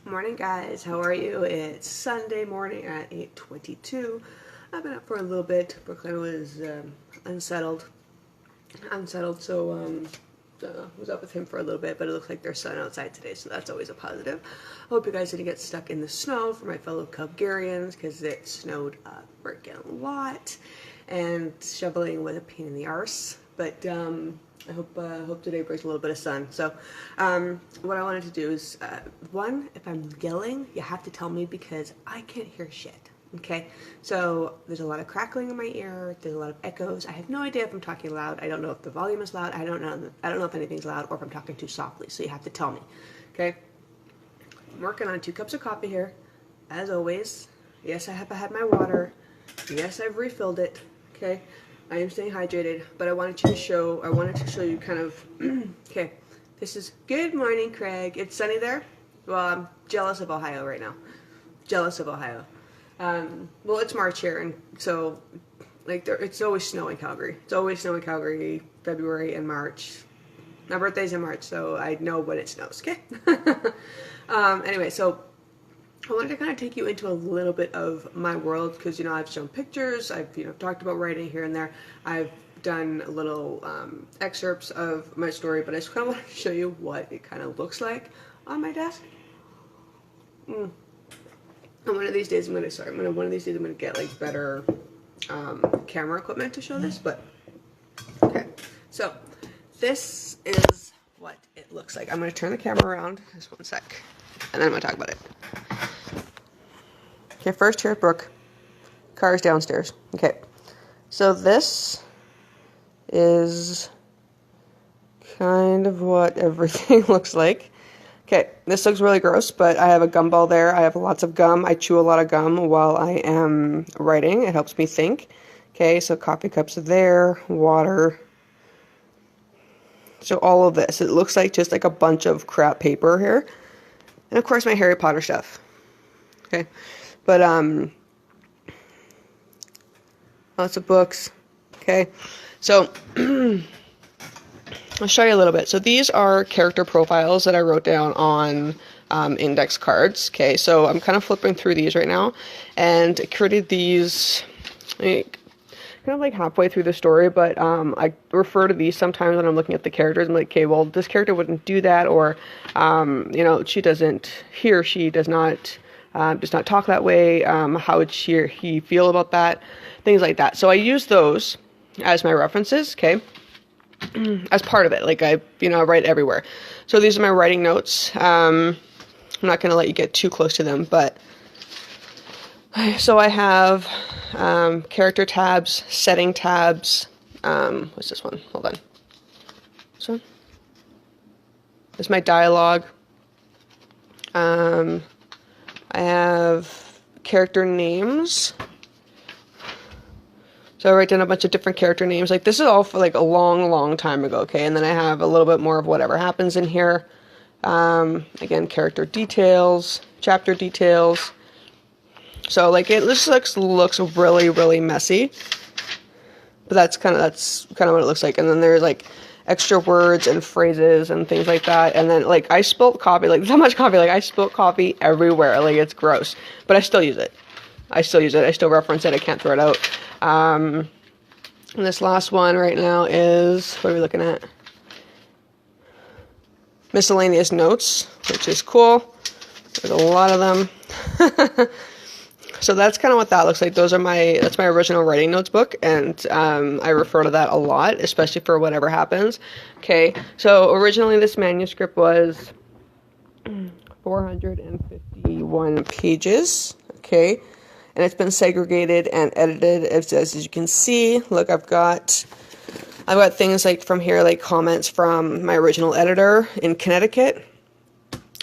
Morning guys, how are you? It's Sunday morning at 8:22. I've been up for a little bit. Brooklyn was unsettled, so was up with him for a little bit, but it looks like there's sun outside today, so that's always a positive. I hope you guys didn't get stuck in the snow for my fellow Cubgarians, because it snowed a freaking lot, and shoveling was a pain in the arse, but I hope today brings a little bit of sun. So what I wanted to do is, one, if I'm yelling, you have to tell me because I can't hear shit. Okay, so there's a lot of crackling in my ear. There's a lot of echoes. I have no idea if I'm talking loud. I don't know if the volume is loud. I don't know if anything's loud or if I'm talking too softly. So you have to tell me. Okay, I'm working on 2 cups of coffee here, as always. Yes, I have had my water. Yes, I've refilled it. Okay, I am staying hydrated. But I wanted to show you kind of. Okay, this is good morning, Craig. It's sunny there. Well, I'm jealous of Ohio right now. Jealous of Ohio. Well, it's March here, and so, like, it's always snow in Calgary. It's always snow in Calgary, February and March. My birthday's in March, so I know when it snows, okay? Anyway, so I wanted to kind of take you into a little bit of my world, because, you know, I've shown pictures, I've, talked about writing here and there. I've done little excerpts of my story, but I just kind of want to show you what it kind of looks like on my desk. And one of these days I'm gonna get like better camera equipment to show this, but okay. So this is what it looks like. I'm gonna turn the camera around, just one sec, and then I'm gonna talk about it. Okay, first here at Brooke. Car's downstairs. Okay. So this is kind of what everything looks like. Okay, this looks really gross, but I have a gumball there. I have lots of gum. I chew a lot of gum while I am writing. It helps me think. Okay, so coffee cups are there, water. So all of this. It looks like just like a bunch of crap paper here. And of course my Harry Potter stuff. Okay, but lots of books. Okay, so I'll show you a little bit. So these are character profiles that I wrote down on index cards. Okay, so I'm kind of flipping through these right now, and I created these kind of like halfway through the story, but I refer to these sometimes when I'm looking at the characters. I'm like, okay, well, this character wouldn't do that, or she doesn't, he or she does not talk that way. How would she or he feel about that? Things like that. So I use those as my references. Okay. As part of it, like I write everywhere. So these are my writing notes. I'm not going to let you get too close to them, but so I have character tabs, setting tabs. What's this one? Hold on. This one. This is my dialogue. I have character names. So I write down a bunch of different character names. Like, this is all for like a long, long time ago, okay? And then I have a little bit more of whatever happens in here. Again, character details, chapter details. So like this looks really, really messy. But that's kind of what it looks like. And then there's like extra words and phrases and things like that. And then like I spilt coffee, like so much coffee, like I spilt coffee everywhere. Like, it's gross. But I still use it. I still reference it. I can't throw it out. And this last one right now is, what are we looking at? Miscellaneous notes, which is cool. There's a lot of them. So that's kind of what that looks like. That's my original writing notes book, and I refer to that a lot, especially for whatever happens. Okay, so originally this manuscript was 451 pages. Okay. And it's been segregated and edited, as you can see. Look, I've got things like from here, like comments from my original editor in Connecticut.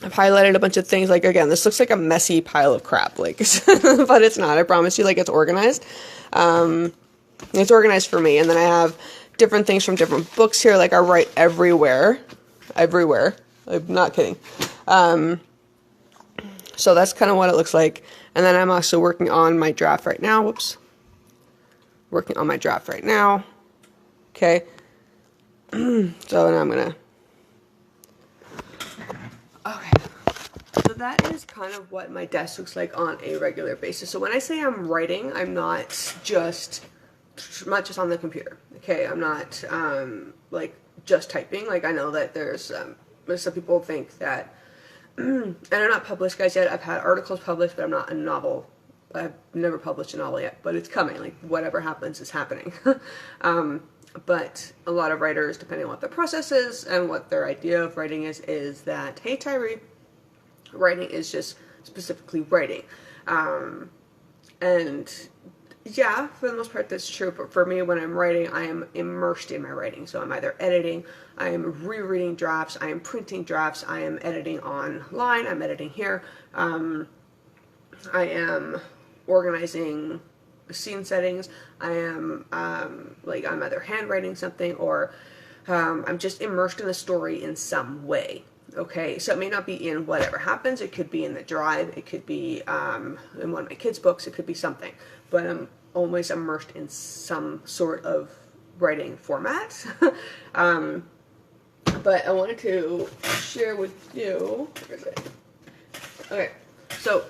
I've highlighted a bunch of things. Like, again, this looks like a messy pile of crap, like, but it's not. I promise you, like, it's organized. It's organized for me. And then I have different things from different books here. Like, I write everywhere. I'm not kidding. So that's kind of what it looks like. And then I'm also working on my draft right now. Whoops. Working on my draft right now. Okay. So now I'm going to... Okay. So that is kind of what my desk looks like on a regular basis. So when I say I'm writing, I'm not just on the computer. Okay, I'm not like just typing. Like I know that there's some people think that, and I'm not published, guys, yet. I've had articles published, but I'm not a novel. I've never published a novel yet, but it's coming. Like whatever happens is happening. But a lot of writers, depending on what their process is and what their idea of writing is that, hey, Tyree, writing is just specifically writing. And yeah, for the most part, that's true. But for me, when I'm writing, I am immersed in my writing. So I'm either editing, I am rereading drafts, I am printing drafts, I am editing online, I'm editing here. I am organizing scene settings. I am like I'm either handwriting something or I'm just immersed in the story in some way. Okay, so it may not be in whatever happens. It could be in the drive. It could be in one of my kids' books. It could be something. But I'm always immersed in some sort of writing format. But I wanted to share with you. Where is it? Okay, so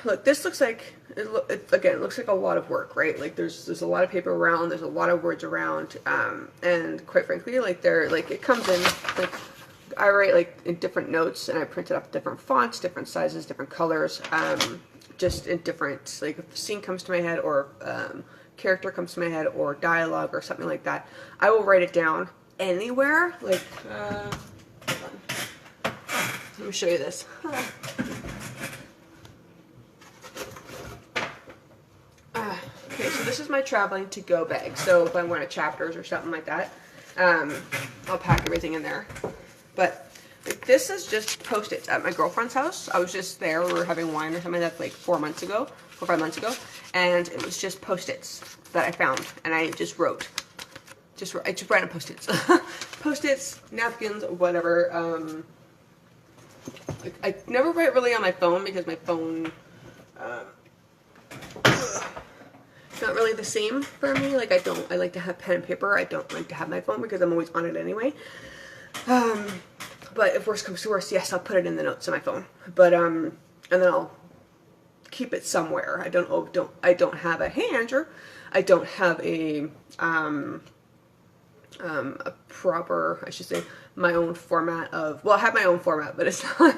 look, this looks like it looks like a lot of work, right? Like there's a lot of paper around, there's a lot of words around, and quite frankly, like it comes in, like I write like in different notes and I print it up different fonts, different sizes, different colors, just in different, like if a scene comes to my head or character comes to my head or dialogue or something like that, I will write it down anywhere. Like hold on. Let me show you this. Okay, so this is my traveling to go bag. So if I'm going to Chapters or something like that, I'll pack everything in there. But like, this is just Post-its at my girlfriend's house. I was just there. We were having wine or something like that like 4 or 5 months ago, and it was just Post-its that I found, and I just wrote. I just ran on Post-its, Post-its, napkins, whatever. Like, I never write really on my phone because my phone. Not really the same for me. Like I like to have pen and paper. I don't like to have my phone because I'm always on it anyway. But if worse comes to worse, yes, I'll put it in the notes on my phone. But and then I'll keep it somewhere. I don't have a, hey Andrew, I don't have a proper, I should say, my own format of, well, I have my own format, but it's not,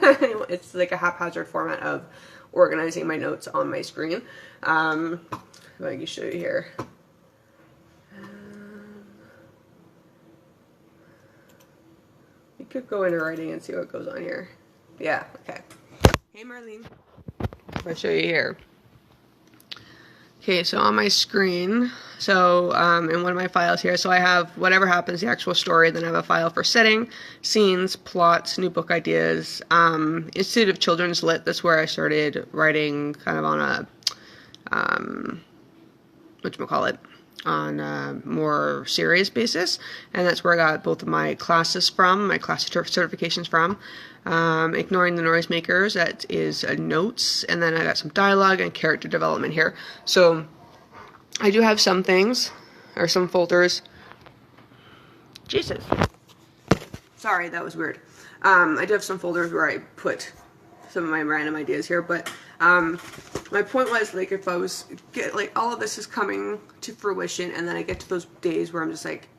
it's like a haphazard format of organizing my notes on my screen. I can show you here. You could go into writing and see what goes on here. Yeah, okay. Hey Marlene. I'll show you here. Okay, so on my screen, so in one of my files here, so I have whatever happens, the actual story, then I have a file for setting, scenes, plots, new book ideas, Institute of Children's Lit, that's where I started writing kind of on a, whatchamacallit, on a more serious basis, and that's where I got both of my classes from, my class certifications from. Ignoring the Noisemakers, that is notes, and then I got some dialogue and character development here. So I do have some things, or some folders. Jesus. Sorry, that was weird. I do have some folders where I put some of my random ideas here, but my point was, like, if I was, like, all of this is coming to fruition, and then I get to those days where I'm just like,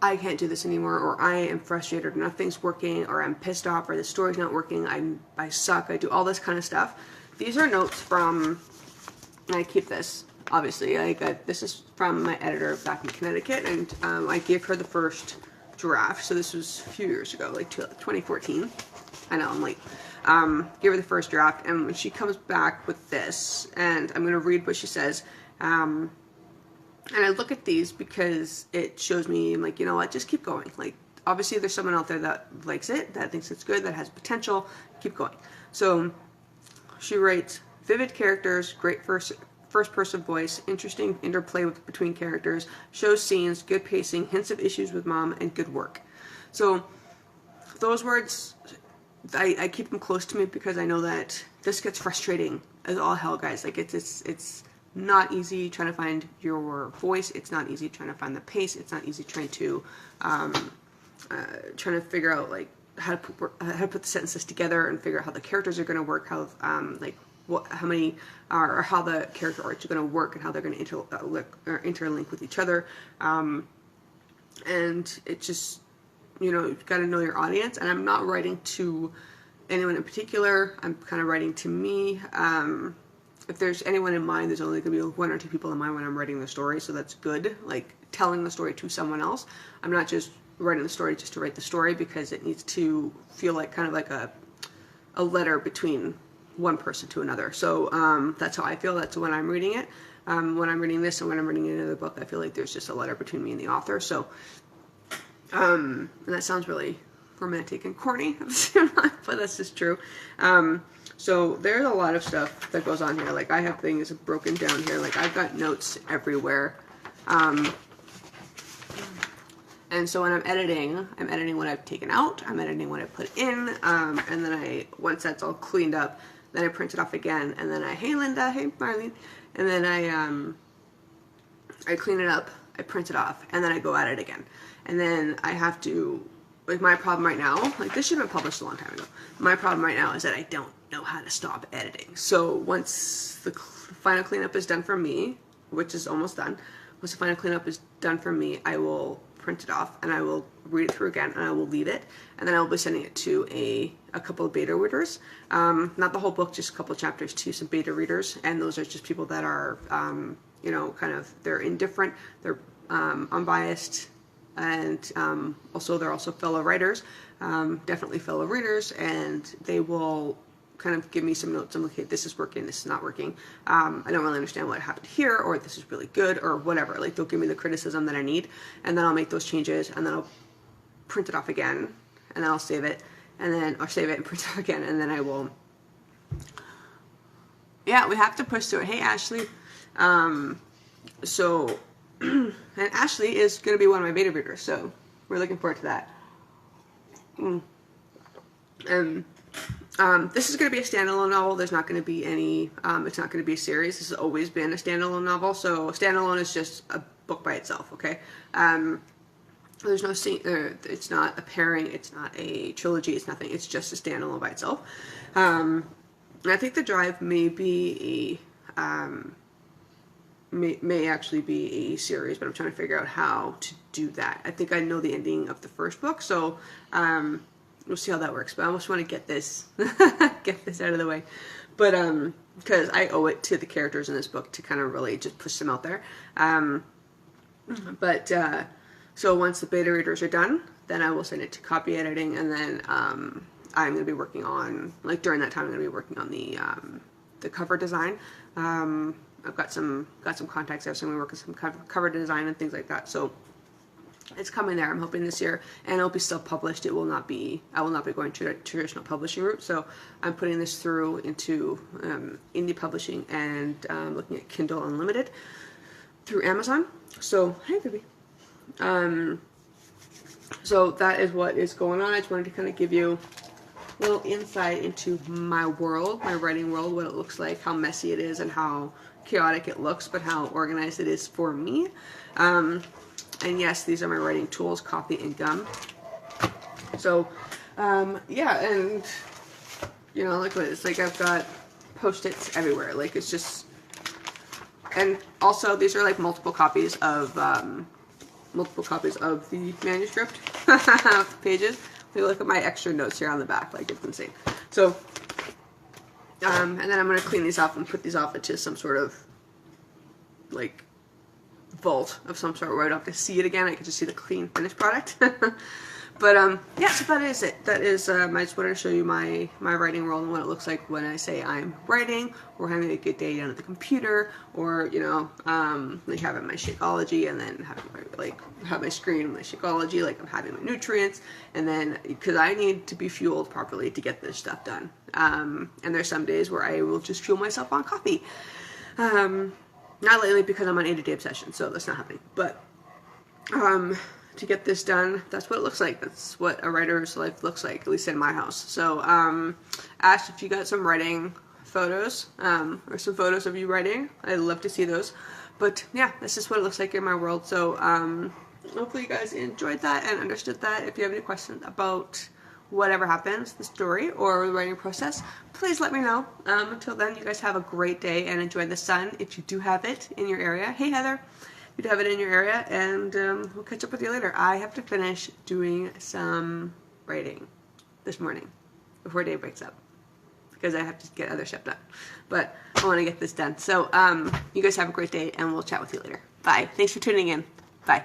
I can't do this anymore, or I am frustrated, or nothing's working, or I'm pissed off, or the story's not working, I suck, I do all this kind of stuff. These are notes from, and I keep this, obviously, this is from my editor back in Connecticut, and I gave her the first draft, so this was a few years ago, like 2014. I know, I'm late. Give her the first draft, and when she comes back with this, and I'm going to read what she says, and I look at these because it shows me, like, you know what, just keep going. Like, obviously there's someone out there that likes it, that thinks it's good, that has potential, keep going. So, she writes, vivid characters, great first-person voice, interesting interplay between characters, shows scenes, good pacing, hints of issues with mom, and good work. So, those words, I keep them close to me because I know that this gets frustrating as all hell, guys. Like, it's not easy trying to find your voice. It's not easy trying to find the pace. It's not easy trying to figure out, like, how to put the sentences together and figure out how the characters are going to work, how like how many are, or how the character arcs are going to work, and how they're going to interlink with each other. And it's just, you know, you've got to know your audience. And I'm not writing to anyone in particular. I'm kind of writing to me. If there's anyone in mind, there's only going to be 1 or 2 people in mind when I'm writing the story, so that's good. Like telling the story to someone else. I'm not just writing the story just to write the story, because it needs to feel like kind of like a letter between one person to another. So that's how I feel. That's when I'm reading it. When I'm reading this and when I'm reading another book, I feel like there's just a letter between me and the author. So, and that sounds really romantic and corny, but that's just true. So there's a lot of stuff that goes on here. Like I have things broken down here. Like I've got notes everywhere. And so when I'm editing what I've taken out, I'm editing what I put in, and then once that's all cleaned up, then I print it off again, and then hey Linda, hey Marlene, and then I clean it up, I print it off, and then I go at it again. And then I have to, like my problem right now, like this should have been published a long time ago, my problem right now is that I don't know how to stop editing. So once the final cleanup is done for me, which is almost done, once the final cleanup is done for me, I will print it off and I will read it through again and I will leave it, and then I will be sending it to a couple of beta readers, not the whole book, just a couple of chapters, to some beta readers, and those are just people that are you know, kind of, they're indifferent, they're unbiased, and also they're also fellow writers, definitely fellow readers, and they will kind of give me some notes on, okay, this is working, this is not working, I don't really understand what happened here, or this is really good, or whatever. Like they'll give me the criticism that I need, and then I'll make those changes, and then I'll print it off again, and then I'll save it, and then I'll save it and print it off again, and then I will, yeah, we have to push through it. Hey Ashley. So and Ashley is going to be one of my beta readers, so we're looking forward to that. This is going to be a standalone novel. There's not going to be any, it's not going to be a series. This has always been a standalone novel. So standalone is just a book by itself, okay? There's no it's not a pairing, it's not a trilogy, it's nothing. It's just a standalone by itself. And I think the drive may be may actually be a series, but I'm trying to figure out how to do that. I think I know the ending of the first book, so we'll see how that works. But I almost want to get this out of the way. But because I owe it to the characters in this book to kind of really just push them out there. So once the beta readers are done, then I will send it to copy editing, and then I'm going to be working on, like during that time, I'm going to be working on the cover design. I've got some contacts there, so I'm going to work on some cover design and things like that. So it's coming there. I'm hoping this year, and it'll be self-published. I will not be going to a traditional publishing route. So I'm putting this through into indie publishing and looking at Kindle Unlimited through Amazon. So hey, baby. So that is what is going on. I just wanted to kind of give you a little insight into my world, my writing world, what it looks like, how messy it is, and how chaotic it looks, but how organized it is for me. And yes, these are my writing tools, coffee and gum. So, yeah, and, you know, like it's like I've got Post-its everywhere. Like, it's just, and also these are like multiple copies of the manuscript pages. Look at my extra notes here on the back, like it's insane. So, and then I'm going to clean these off and put these off into some sort of, like, vault of some sort where I don't have to see it again. I can just see the clean finished product. But, yeah, so that is it. That is, I just wanted to show you my writing world and what it looks like when I say I'm writing, or having a good day down at the computer, or, you know, like having my Shakeology, and then having have my screen, my Shakeology, like I'm having my nutrients, and then, because I need to be fueled properly to get this stuff done. And there's some days where I will just fuel myself on coffee. Not lately because I'm on 80-day obsession, so that's not happening. But, to get this done, that's what it looks like. That's what a writer's life looks like, at least in my house. So, Ash, if you got some writing photos, or some photos of you writing, I'd love to see those. But, yeah, that's just what it looks like in my world. So, hopefully you guys enjoyed that and understood that. If you have any questions about whatever happens, the story or the writing process, please let me know. Until then, you guys have a great day and enjoy the sun if you do have it in your area. Hey, Heather, you do have it in your area, and we'll catch up with you later. I have to finish doing some writing this morning before Dave wakes up, because I have to get other stuff done. But I want to get this done. So you guys have a great day, and we'll chat with you later. Bye. Thanks for tuning in. Bye.